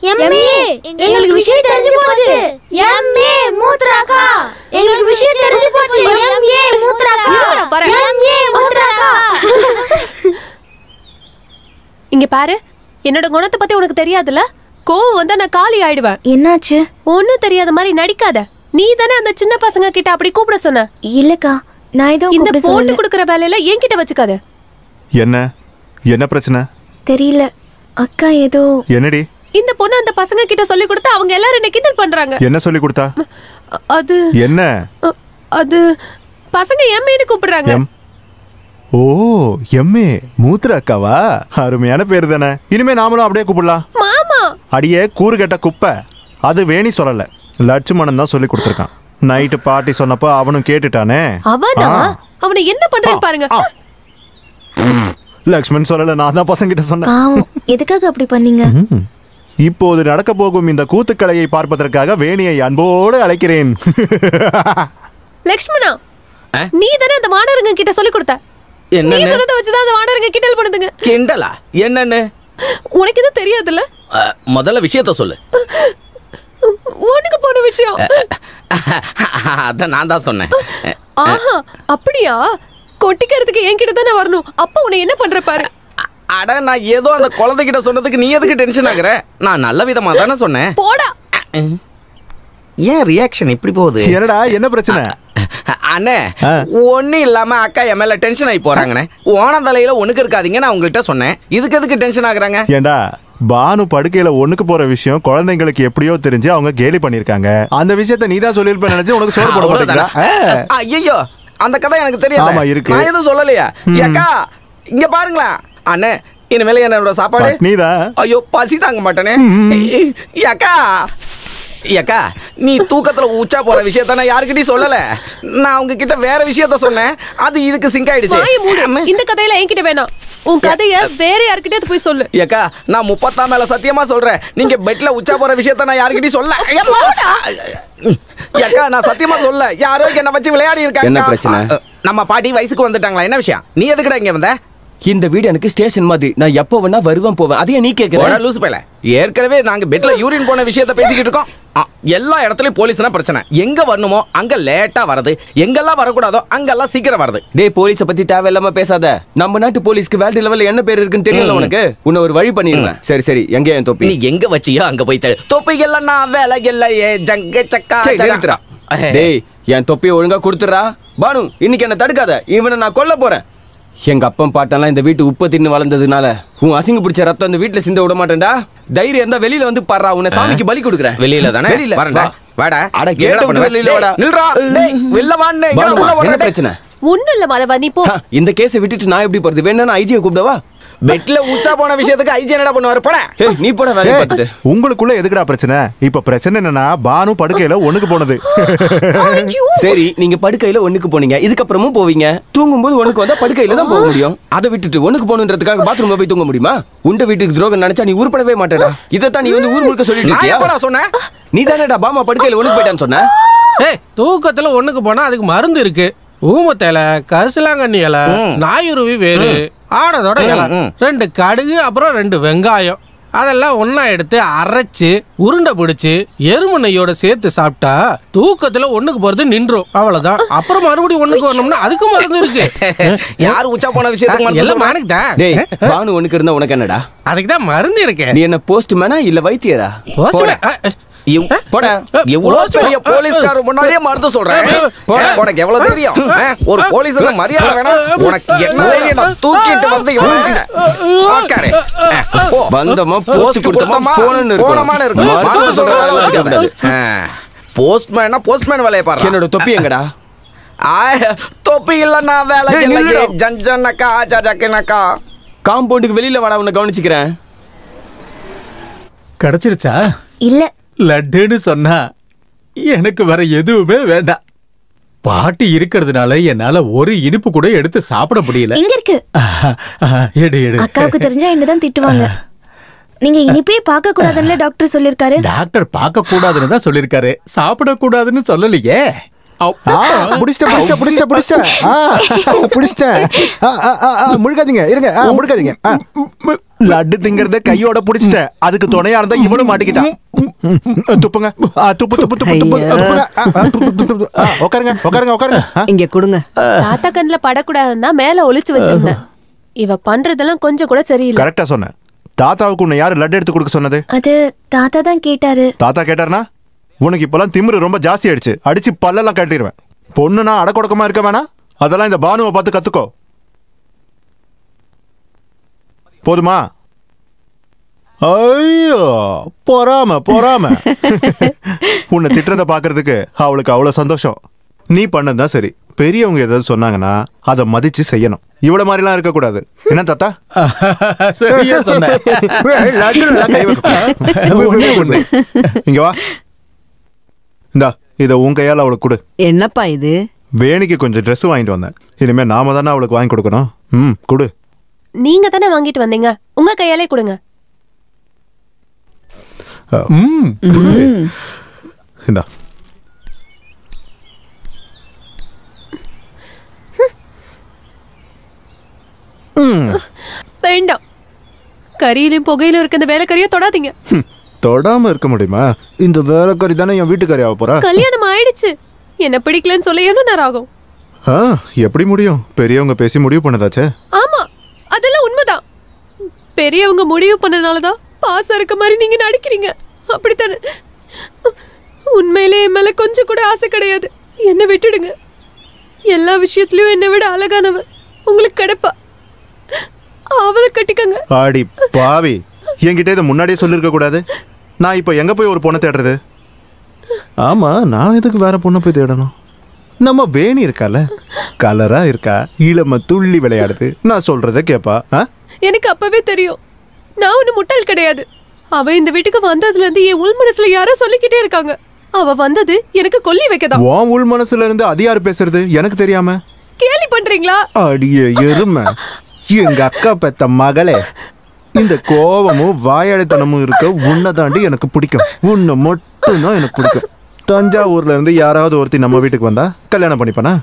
எங்களுக்கு விஷயம் தெரிஞ்சு போச்சு. எம்ஏ மூத்ராக்கா, எங்களுக்கு விஷயம் தெரிஞ்சு போச்சு. எம்ஏ மூத்ராக்கா, எம்ஏ மூத்ராக்கா. இங்க பாரு, என்னோட குணத்தை பத்தி உனக்கு தெரியாதுல. கோவம் வந்தா நான் காலி ஆயிடுவேன். என்னாச்சு? ஒன்னும் தெரியாத மாதிரி நடிக்காத. நீ தானே அந்த சின்ன பசங்க கிட்ட அப்படி கூப்பிட சொன்ன. இல்லக்கா, நான் ஏதோ இந்த போட்டு குடுக்குற வேலையில என்கிட்ட வச்சுக்காத. என்ன பிரச்சனை தெரியல. அக்கா ஏதோ. என்னடி? இந்த பொண்ணு அந்த பசங்க கிட்ட சொல்லி கொடுத்தா அவங்க எல்லாரும் என்ன கிண்டல் பண்றாங்க. என்ன சொல்லி கொடுத்தா? அது என்ன? அது பசங்க எம்ஏன்னு கூப்பிடுறாங்க. ஓ, எம்ஏ மூத்ரா அக்காவா? அருமையான பேரு தானே. இனிமே நாமளும் அப்படியே கூப்பிடலாம். மாமா அடியே கூறு கெட்ட குப்பை. அது வேணி சொல்லல, லட்சுமணன் தான் சொல்லி கொடுத்துருக்கான். நைட்டு பாட்டி சொன்னப்போ அவனும் கேட்டுட்டானே. அவனை என்ன பண்றேன்னு பாருங்க. லட்சுமணன் சொல்லல, நான் தான் பசங்க கிட்ட சொன்னேன். எதுக்காக அப்படி பண்ணீங்க? இப்போது நடக்க போகும் இந்த கூத்துக்கலையை பார்ப்பதற்காக வேணியை அன்போடு அழைக்கிறேன். லட்சுமணா, நீ தானே அந்த வானரங்க கிட்ட சொல்லி கொடுத்த. நீ சொன்னதை வச்சுதான் அந்த வானரங்க கிண்டல் பண்ணுதுங்க. கிண்டலா? என்னன்னு உனக்கு எதுவும் தெரியாதுல்ல? முதல்ல விஷயத்த சொல்லு. உனக்கு போன விஷயம் அத நான் தான் சொன்னேன். ஆஹா, அப்படியா? கொட்டிக்கிறதுக்கு என்கிட்ட தானே வரணும். அப்ப உன்னை என்ன பண்ற பாரு. அட, நான் ஏதோ அந்த குழந்தைகிட்ட சொன்னதுக்கு நீ எதுக்கு டென்ஷன் ஆகுற? நான் நல்ல விதமா தானே சொன்னேன். போடா. ஏன் ரியாக்ஷன் இப்படி போகுது? என்னடா, என்ன பிரச்சனை? அண்ணே, ஒன்னும் இல்லாம அக்கா என் மேல டென்ஷன் ஆகி போறாங்கண்ணே. ஓன தலையில ஒண்ணுக்கு இருக்காதீங்க நான் உங்கள்கிட்ட சொன்னேன். இதுக்கு எதுக்கு டென்ஷன் ஆகுறாங்க? ஏண்டா, பானு படுக்கையில ஒண்ணுக்கு போற விஷயம் குழந்தைங்களுக்கு எப்படியோ தெரிஞ்சு அவங்க கேலி பண்ணிருக்காங்க. அந்த விஷயத்தை நீ தான் சொல்லிருப்ப நினைச்சு உனக்கு சோறு போட மாட்டீங்களா? ஐயோ, அந்த கதை எனக்கு தெரியாது. ஆமா, இருக்கு. நான் எதுவும் சொல்லலையா? அக்கா இங்க பாருங்களா அண்ணே, இனிமேல என்னோட சாப்பாடு நீதான். ஐயோ, பசி தாங்க மாட்டேனே. அக்கா அக்கா, நீ தூக்கத்துல உச்சா போற விஷயத்த நான் யாருக்கிட்டையும் சொல்லல. நான் உங்ககிட்ட வேற விஷயத்த சொன்னேன். அது இதுக்கு சிங்க் ஆயிடுச்சு. இந்த கதையில என்கிட்ட வேணாம். உன் கதைய வேற யார்கிட்டயாவது போய் சொல்லு. அக்கா, நான் 30 மேல சத்தியமா சொல்றேன். நீங்க பெட்ல உச்சா போற விஷயத்த நான் யாருக்கிட்டையும் சொல்ல. அக்கா, நான் சத்தியமா சொல்ல. யாரோ என்ன வச்சு விளையாடி இருக்காங்க. என்ன பிரச்சனை? நம்ம பாட்டி வயசுக்கு வந்துட்டாங்களா? என்ன விஷயம்? நீ எதுக்குடா இங்க வந்த? இந்த வீடு எனக்கு ஸ்டேஷன் மாதிரி. நான் எப்போ வேணா வருவேன் போவேன். அதையே நீ கேக்குற? லூசு பையல. ஏற்கனவே நாங்க பெட்ல யூரின் போன விஷயத்தை பேசிக்கிட்டு இருக்கோம். எல்லா இடத்துலயும் போலீஸ்னா பிரச்சனை. எங்க வரணுமோ அங்க லேட்டா வரது, எங்கெல்லாம் வரக்கூடாதோ அங்கெல்லாம் சீக்கிரம் வரது. டேய், போலீஸ பத்தி தேவையில்லாம பேசாத. நம்ம நாட்டு போலீஸ்க்கு வேர்ல்டு லெவல்ல என்ன பேர் இருக்குன்னு தெரியல உனக்கு? உன்னை ஒரு வழி பண்ணிடுறேன். சரி சரி, எங்க என் தொப்பி? நீ எங்க வச்சியோ அங்க போய் தரு. தொப்பி எல்லாம் நான் வேலை இல்லையே ஜங்க சக்கா. டேய், என் தொப்பியை ஒழுங்கா கொடுத்துறா. பானு, இன்னைக்கு என்ன தடுக்காத. இவனை நான் கொல்ல போறேன். எங்க அப்பன் பாட்டெல்லாம் இந்த வீட்டு உப்பு தின்னு வளர்ந்ததுனால உன் அசிங்க பிடிச்ச ரத்தம் இந்த வீட்டுல சிந்த விட மாட்டேன்டா. தைரியம் இருந்தா வெளியில வந்து பாடுறா. உன்னை சாமிக்கு பலி கொடுக்குறேன். வெளியில தானே? வெளியில வரடா. வாடா. அட, கேட்ட விட்டு வெளியில வாடா. நில்றா. டேய், வெளில வாண்ணே. என்ன பிரச்சனை? ஒண்ணும் இல்ல மாதவா, நீ போ. இந்த கேஸை விட்டுட்டு நான் எப்படி போறது? வேணா ஐஜியை கூப்பிடவா? பெட்ல உச்சா போன விஷயத்துக்கு ஐஜி என்னடா பண்ணுவாரு? போடா. நீ போட வேலைய பார்த்துட்டு. உங்களுக்குள்ள எதுக்குடா பிரச்சனை? இப்ப பிரச்சனை என்னன்னா, பானு படுக்கையில ஒண்ணுக்கு போனது. சரி, நீங்க படுக்கையில ஒண்ணுக்கு போனீங்க, இதுக்கப்புறமும் போவீங்க. தூங்கும்போது ஒண்ணுக்கு வந்தா படுக்கையில தான் போக முடியும். அதை விட்டுட்டு ஒண்ணுக்கு போகணுன்றதுக்காக பாத்ரூம்ல போய் தூங்க முடியுமா? உண்ட வீட்டுக்கு துரோகம் நினைச்சா நீ உருப்படவே மாட்டேடா. இதைத்தான் நீ வந்து ஊர் முழுக்க சொல்லிட்டு இருக்கியா? சொன்ன நீ தானேடா பாமா படுக்கையில ஒண்ணுக்கு போயிட்டான்னு சொன்ன. தூக்கத்துல ஒண்ணுக்கு போனா அதுக்கு மருந்து இருக்கு. ஊமத்தேல, கரிசலாங்கண்ணி இலை, நாயுருவி வேறு, ஆடதோட இலை, 2 கடுகு, அப்புறம் 2 வெங்காயம், அதெல்லாம் ஒன்னா எடுத்து அரைச்சு உருண்டை பிடிச்சு எருமை நெய்யோட சேர்த்து சாப்பிட்டா தூக்கத்துல ஒண்ணுக்கு போறது நின்றும். அவ்வளவுதான். அப்புறம் மறுபடியும் ஒண்ணுக்கு வரணும்னா அதுக்கு மருந்து இருக்கு. யாரு உச்சா போன விஷயத்துக்கு எல்லாம் மானுக்கு தான். டேய், பானு ஒண்ணுக்கு இருந்தா உனக்கு என்னடா? அதுக்கு தான் மருந்து இருக்கு. நீ என்ன போஸ்ட்மேனா இல்ல வைத்தியரா? போலீஸ்கார முன்னாடியே மருந்து சொல்றேன். உனக்கு எவ்வளவு தெரியும்? ஒரு போலீஸ் மரியாதை வேணாம் உனக்கு? என்ன தூக்கிட்டு வந்து வந்தமா போஸ்ட் கொடுத்தமா போனன்னு இருக்கு. போஸ்ட்மேனா போஸ்ட்மேன் வேலையை பாரு. என்னோட தொப்பி எங்கடா? தொப்பி இல்லன்னா வேலை இல்லை. ஜஞ்சனக்கா ஜஜக்கனக்கா. காம்பவுண்டுக்கு வெளியில வாடா, உன்னை கவனிச்சுக்கிறேன். கிடைச்சிருச்சா? இல்ல. லட்டுன்னு சொன்னா எனக்கு வேற எதுவுமே வேண்டாம். பாட்டி இருக்கிறதுனால என்னால ஒரு இனிப்பு கூட எடுத்து சாப்பிட முடியல. இங்க இருக்கு. எடு எடு. அக்காவுக்கு தெரிஞ்சா என்னதான் திட்டுவாங்க. நீங்க இனிப்பே பார்க்க கூடாதுன்னு டாக்டர் சொல்லிருக்காரு. டாக்டர் பார்க்க கூடாதுன்னு தான் சொல்லிருக்காரு, சாப்பிட கூடாதுன்னு சொல்லலையே. முழுகாதீங்க, இருங்க, முழுகாதீங்க. லட்டு திங்கறத கையோட புடிச்சிட்ட. அதுக்கு துணையா இருந்தா இவனும் மாட்டிக்கிட்டான். துப்புங்க. துப்பு துப்பு துப்பு துப்பு. உட்காருங்க உட்காருங்க உட்காருங்க. இங்க கொடுங்க. தாத்தா கண்ணுல படக்கூடாதுன்னா மேல ஒளிச்சு வச்சிருந்தேன். இவ பண்றதெல்லாம் கொஞ்சம் கூட சரியில்லை. கரெக்டா சொன்னேன். தாத்தாவுக்கு உன்னை யாரு லட்டு எடுத்து கொடுக்க சொன்னது? அது தாத்தா தான் கேட்டாரு. தாத்தா கேட்டாருனா? உனக்கு இப்பெல்லாம் திமிரு ரொம்ப ஜாஸ்தி ஆயிடுச்சு. அடிச்சு பல்லெல்லாம் கட்டிடுவேன். பொண்ணுனா அடக்கொடக்கமா இருக்க வேணா. அதெல்லாம் இந்த பானுவை பார்த்து கத்துக்கோ. போதுமா? ஐயோ பொறாம பொறாம. உன்னை திட்டுறத பாக்குறதுக்கு அவளுக்கு அவ்வளவு சந்தோஷம். நீ பண்ணதான் சரி. பெரியவங்க ஏதாவது சொன்னாங்கன்னா அதை மதிச்சு செய்யணும். இவ்வளவு மாதிரி எல்லாம் இருக்க கூடாது. என்ன தாத்தா? சரியா சொன்ன. இங்க வா. இந்தா இத உன் கையால அவளுக்கு கொடு. என்னப்பா இது? வேணிக்கு கொஞ்சம் ட்ரெஸ் வாங்கிட்டு வந்தேன். இனிமே நாம தானே அவளுக்கு வாங்கி கொடுக்கணும். கொடு. நீங்க தானே வாங்கிட்டு வந்தீங்க, உங்க கையாலே கொடுங்க. இந்தா. வேண்டாம். கறியிலும் புகையிலும் இருக்க இந்த வேலைக்கறியை தொடாதீங்க. தொடாம இருக்க முடியுமா? இந்த வேலைக்கறி தானே என் வீட்டுக்கறி ஆக போறா. கல்யாணம் ஆயிடுச்சு. என்ன பிடிக்கலன்னு சொல்ல என்ன நேரம் ஆகும்? எப்படி முடியும்? பெரியவங்க பேசி முடிவு பண்ணதாச்சே. ஆமா, அதெல்லாம் உண்மைதான். பெரியவங்க முடிவு பண்ணனாலதான் பாசம் இருக்க மாதிரி நீங்க நடிக்கிறீங்க. அப்படித்தானே? உண்மையிலே என் மேல கொஞ்சம் கூட ஆசை கிடையாது. என்ன விட்டுடுங்க. எல்லா விஷயத்திலயும் என்னை விட அழகானவ உங்களுக்கு கிடைப்பா. அவளை கட்டிக்கங்க. ஆடி பாவி, என்கிட்ட இதை முன்னாடியே சொல்லிருக்க கூடாது. நான் இப்ப எங்க போய் ஒரு பொண்ணை தேடுறது? ஆமா, நான் எதுக்கு வேற பொண்ணை போய் தேடணும்? நம்ம வேணி இருக்கால, கலரா இருக்கா, இளம துள்ளி விளையாடுது. நான் சொல்றத கேப்பா. எனக்கு அப்பவே தெரியும். நான் ஒண்ணு முட்டாள் கிடையாது. அவ இந்த வீட்டுக்கு வந்ததுல இருந்து என் உள் மனசுல யாரோ சொல்லிக்கிட்டே இருக்காங்க. அவ வந்தது எனக்கு கொல்லி வைக்கதான். உன் உள் மனசுல இருந்து அது யாரு பேசுறது எனக்கு தெரியாம? கேலி பண்றீங்களா? அடியே எருமை, எங்க அக்கா பெத்த மகளே, இந்த கோபமும் வாயாடித்தனமும் இருக்க உன்னை தாண்டி எனக்கு பிடிக்கும். உன்னை மட்டும்தான் எனக்கு பிடிக்கும். தஞ்சாவூர்ல இருந்து யாராவது ஒருத்தி நம்ம வீட்டுக்கு வந்தா கல்யாணம் பண்ணிப்பானா?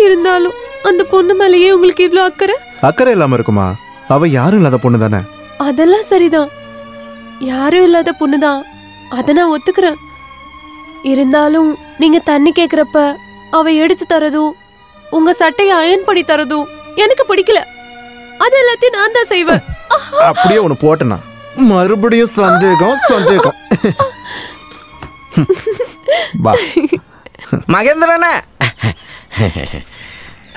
இருந்தாலும் அந்த பொண்ணு மேலேயே உங்களுக்கு இவ்ளோ அக்கறை? அக்கறை இல்லாம இருக்குமா? அவ யாரும் இல்லாத பொண்ணு தானே. அதெல்லாம் சரிதான், யாரும் இல்லாத பொண்ணுதான், அத நான் ஒத்துக்கிறேன். இருந்தாலும் நீங்க தண்ணி கேக்குறப்ப அவ எடுத்து தரதும் உங்க சட்டையை அயன் பண்ணி தரதும் எனக்கு பிடிக்கல. அது எல்லாத்தையும் நான் தான் செய்வேன். அப்படியே ஒண்ணு போட்டனா மறுபடியும் சந்தேகம் சந்தேகம். மகேந்திரனே,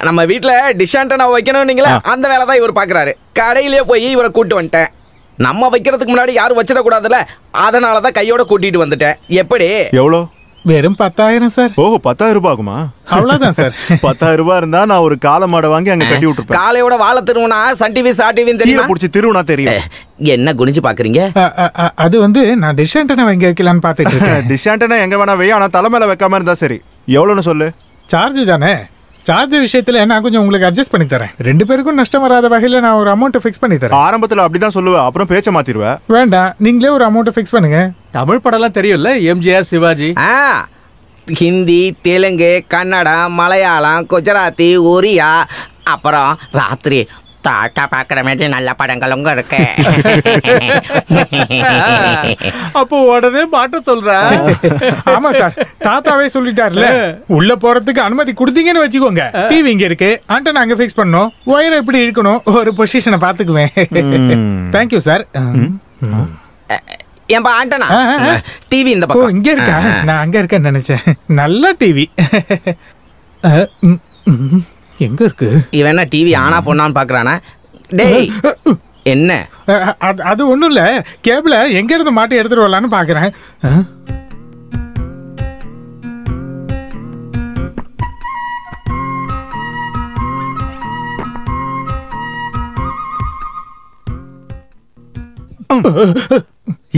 நம்ம வீட்டுல டிஷ் ஆண்டனா வைக்கணும் நீங்களா, அந்த வேலை தான் இவர் பாக்குறாரு. கடையிலேயே போய் இவரை கூட்டு வந்துட்டேன். நம்ம வைக்கிறதுக்கு முன்னாடி யாரும் வச்சிடக்கூடாதுல்ல, அதனாலதான் கையோட கூட்டிட்டு வந்துட்டேன். எப்படி? எவ்வளோ? வெறும் 10,000 சார். ஓஹோ, 10,000 ரூபாய் ஆகுமா? அவ்வளவுதான் சார். 10,000 ரூபாய் இருந்தா நான் ஒரு காளை மாடை வாங்கி அங்க கட்டி விட்டுருப்பேன். காலையோட வாழை திருவுனா சன் டிவி ஸ்டார் டிவின்னு தெரியும். புடிச்சு திருவுனா தெரியும். என்ன குனிஞ்சு பாக்குறீங்க? அது வந்து நான் டிஷ் ஆண்டனா வாங்கி வைக்கலான்னு பாத்துட்டு இருக்கேன். டிஷ் ஆண்டனா எங்க வேணா வை, ஆனா தலை மேல வைக்காம இருந்தா சரி. எவ்வளவுன்னு சொல்லு. சார்ஜ் தானே. சார்ஜ் விஷயத்துல நான் கொஞ்சம் உங்களுக்கு அட்ஜஸ்ட் பண்ணி தரேன். 2 பேருக்கும் நஷ்டம் வராத வகையில நான் ஒரு அமௌண்ட் ஃபிக்ஸ் பண்ணி தரேன். ஆரம்பத்துல அப்படிதான் சொல்லுவேன், அப்புறம் பேச்ச மாத்திடுவேன். வேண்டாம், நீங்களே ஒரு அமௌண்ட் ஃபிக்ஸ் பண்ணுங்க. தமிழ் படம்லாம் தெரியும்ல, எம்ஜிஆர், சிவாஜி. ஹிந்தி, தெலுங்கு, கன்னடா, மலையாளம், குஜராத்தி, ஒரியா, அப்புறம் ராத்திரி தாத்தா பார்க்குற மாதிரி நல்ல படங்களும் இருக்கு. அப்போ உடனே மாட்ட சொல்ற? ஆமா சார், தாத்தாவே சொல்லிட்டாருல. உள்ள போறதுக்கு அனுமதி கொடுத்தீங்கன்னு வச்சுக்கோங்க. டிவி இங்க இருக்கு, ஆண்டனா அங்க ஃபிக்ஸ் பண்ணணும், ஒயர் எப்படி இருக்கணும், ஒரு பொசிஷனை பாத்துக்குவேன். Thank you sir. ஏன்பா ஆண்டனா, டிவி இந்த பக்கம் இங்க இருக்கா? நான் அங்க இருக்கேன்னு நினைச்சேன். நல்ல டிவி எங்க இருக்கு? இவன் என்ன டிவி ஆனா பொண்ணான்னு பாக்குறானா? டேய் என்ன? அது ஒண்ணும் இல்ல, கேபிள எங்க இருந்து மாட்டி எடுத்துட்டு வரலான்னு பாக்குறேன்.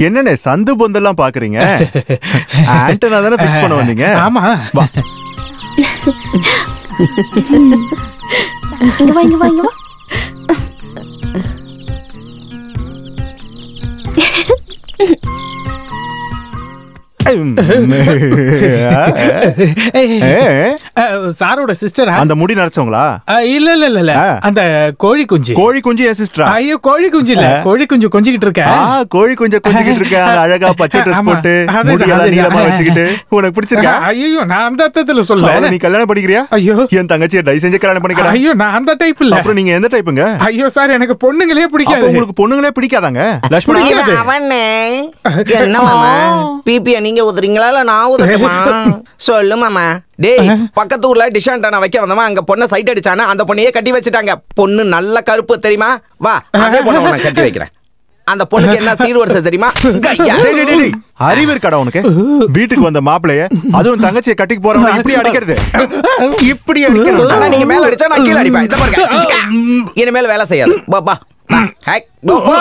என்னண்ணே சந்து பொந்தெல்லாம் பாக்குறீங்க? ஆண்டனா தானே ஃபிக்ஸ் பண்ண வந்தீங்க? ஆமா. இங்க வா, இங்க வா, இங்க வா. சாரோட சிஸ்டரா? அந்த முடி நரைச்சவங்களா? இல்ல இல்ல இல்ல இல்ல, அந்த கோழி குஞ்சு. கோழி குஞ்சு என் சிஸ்டரா? ஐயோ கோழி குஞ்சு இல்ல, கோழி குஞ்சு கொஞ்சிக்கிட்டு இருக்க. கோழி குஞ்சு கொஞ்சிக்கிட்டு இருக்க, அந்த அழகா பச்சை ட்ரெஸ் போட்டு முடியெல்லாம் நீளமா வச்சுக்கிட்டு. உனக்கு பிடிச்சிருக்கா? ஐயோ நான் அந்த அர்த்தத்துல சொல்ல. நீ கல்யாணம் பண்ணிக்கிறியா? ஐயோ என் தங்கச்சியை டை செஞ்சு கல்யாணம் பண்ணிக்கிறேன். ஐயோ நான் அந்த டைப் இல்ல. அப்புறம் நீங்க எந்த டைப்புங்க? ஐயோ சார் எனக்கு பொண்ணுங்களே பிடிக்காது. உங்களுக்கு பொண்ணுங்களே பிடிக்காதாங்க? லட்சுமணா அவனே என்ன மாமா பிபிய நீங்க ஊதுறீங்களா இல்ல நான் ஊதட்டுமா? சொல்லு மாமா. டேய் பக்கத்து ஊர்ல டிஷான்டான வைக்க வந்தமா, அங்க பொண்ணை சைட் அடிச்சானா அந்த பொண்ணையே கட்டி வச்சுட்டாங்க. பொண்ணு நல்ல கருப்பு தெரியுமா? வா அதே பொண்ணை உன்னை கட்டி வைக்கிறேன். அந்த பொண்ணுக்கு என்ன சீர்வரிசை தெரியுமா? அறிவு இருக்காடா உனக்கு? வீட்டுக்கு வந்த மாப்பிளைய அதுவும் தங்கச்சியை கட்டிக்கு போறவங்க இப்படி அடிக்கிறது? இப்படி அடிக்கணும். நீங்க மேல அடிச்சா நான் கீழே அடிப்பேன். இந்த பாருங்க, இனிமேல் வேலை செய்யாது. பா பா ஹேக் போ போ.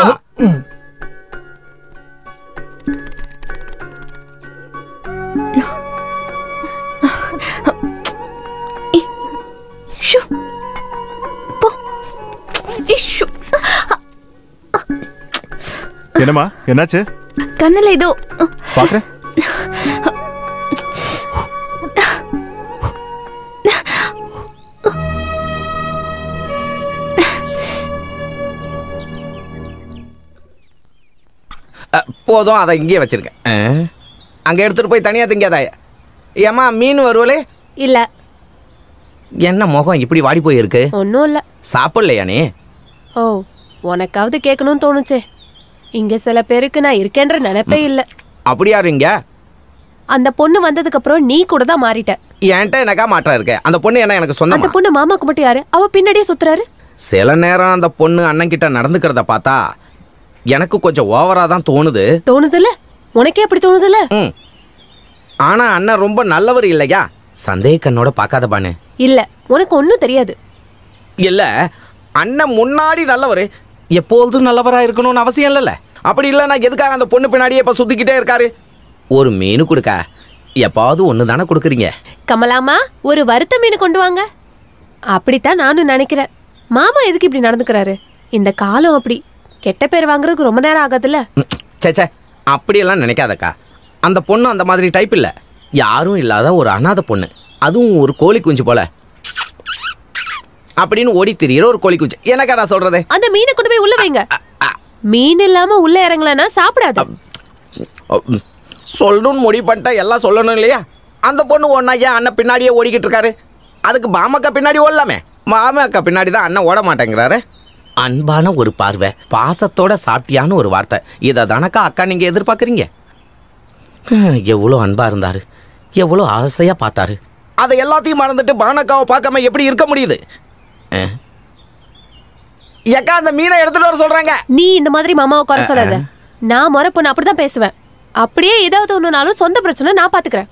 என்னம்மா என்னாச்சு? கண்ணுல ஏதோ பாக்குறேன். போதும், அதை இங்கேயே வச்சிருக்கேன். அங்க எடுத்துட்டு போய் தனியா திங்காதா. ஏமா மீன் வருவலே? இல்ல. என்ன முகம் இப்படி வாடி போயிருக்கு? ஒன்னும் இல்ல. சாப்பிடலையா நீ? ஓ உனக்காவது கேட்கணும்னு தோணுச்சே. இங்க சில பேருக்கு நான் இருக்கேன்ற நினைப்பே இல்ல. அப்படியா இருங்க? அந்த பொண்ணு வந்ததுக்கு அப்புறம் நீ கூட தான் மாறிட்ட. என்கிட்ட எனக்கா மாற்றம் இருக்க? அந்த பொண்ணு என்ன எனக்கு சொந்தமா? அந்த பொண்ணு மாமாக்கு மட்டும் யாரு? அவ பின்னாடியே சுத்துறாரு. சில நேரம் அந்த பொண்ணு அண்ணன் கிட்ட நடந்துக்கிறத பார்த்தா எனக்கு கொஞ்சம் ஓவரா தான் தோணுது. தோணுதுல? உனக்கே அப்படி தோணுதுல? ஆனா அண்ணன் ரொம்ப நல்லவர் இல்லையா? சந்தேக கண்ணோட பார்க்காத பானு. இல்ல உனக்கு ஒன்னும் தெரியாது. இல்ல அண்ணன் முன்னாடி நல்லவர், எப்போதும் நல்லவரா இருக்கணும்னு அவசியம் இல்லைல்ல. அப்படி இல்லைன்னா எதுக்காக அந்த பொண்ணு பின்னாடியே இப்ப சுத்திக்கிட்டே இருக்காரு? ஒரு மீன் கொடுக்க எப்பாவது ஒண்ணு தானே கொடுக்குறீங்க. கமலாமா ஒரு வறுத்த மீன் கொண்டு வாங்க. அப்படித்தான் நானும் நினைக்கிறேன். மாமா எதுக்கு இப்படி நடந்துக்கிறாரு? இந்த காலம் அப்படி. கெட்ட பேர் வாங்குறதுக்கு ரொம்ப நேரம் ஆகாதுல்ல. சேச்சே அப்படியெல்லாம் நினைக்காதக்கா. அந்த பொண்ணு அந்த மாதிரி டைப் இல்ல. யாரும் இல்லாத ஒரு அனாதை பொண்ணு, அதுவும் ஒரு கோழி குஞ்சு போல அப்படின்னு ஓடி திரியிற ஒரு கோழி குஞ்சு. எனக்கா நான் சொல்றதே? அந்த மீனை கொண்டு போய் உள்ள வைங்க. மீன் இல்லாம உள்ள இறங்கலன்னா சாப்பிடாது. சொல்லணும்னு முடிவு பண்ணிட்டா எல்லாம் சொல்லணும் இல்லையா? அந்த பொண்ணு ஒன்னா ஏன் அண்ணன் பின்னாடியே ஓடிக்கிட்டு இருக்காரு? அதுக்கு மாமாக்கா பின்னாடி ஓடலாமே. மாமாக்கா பின்னாடி தான் அண்ணன் ஓட மாட்டேங்கிறாரு. அன்பான ஒரு பார்வை, பாசத்தோட சாப்பிட்டியான்னு ஒரு வார்த்தை, இதை தானக்கா அக்கா நீங்க எதிர்பார்க்குறீங்க? எவ்வளோ அன்பா இருந்தாரு, எவ்வளோ ஆசையா பார்த்தாரு. அதை எல்லாத்தையும் மறந்துட்டு பானக்காவை பார்க்காம எப்படி இருக்க முடியுது? ஏக்கா அந்த மீனை எடுத்துட்டு வர சொல்றாங்க. நீ இந்த மாதிரி மாமாவை குறை சொல்லாத. நான் முறை பொண்ணு அப்படிதான் பேசுவேன். அப்படியே ஏதாவது ஒண்ணுனாலும் சொந்த பிரச்சனை நான் பாத்துக்கிறேன்.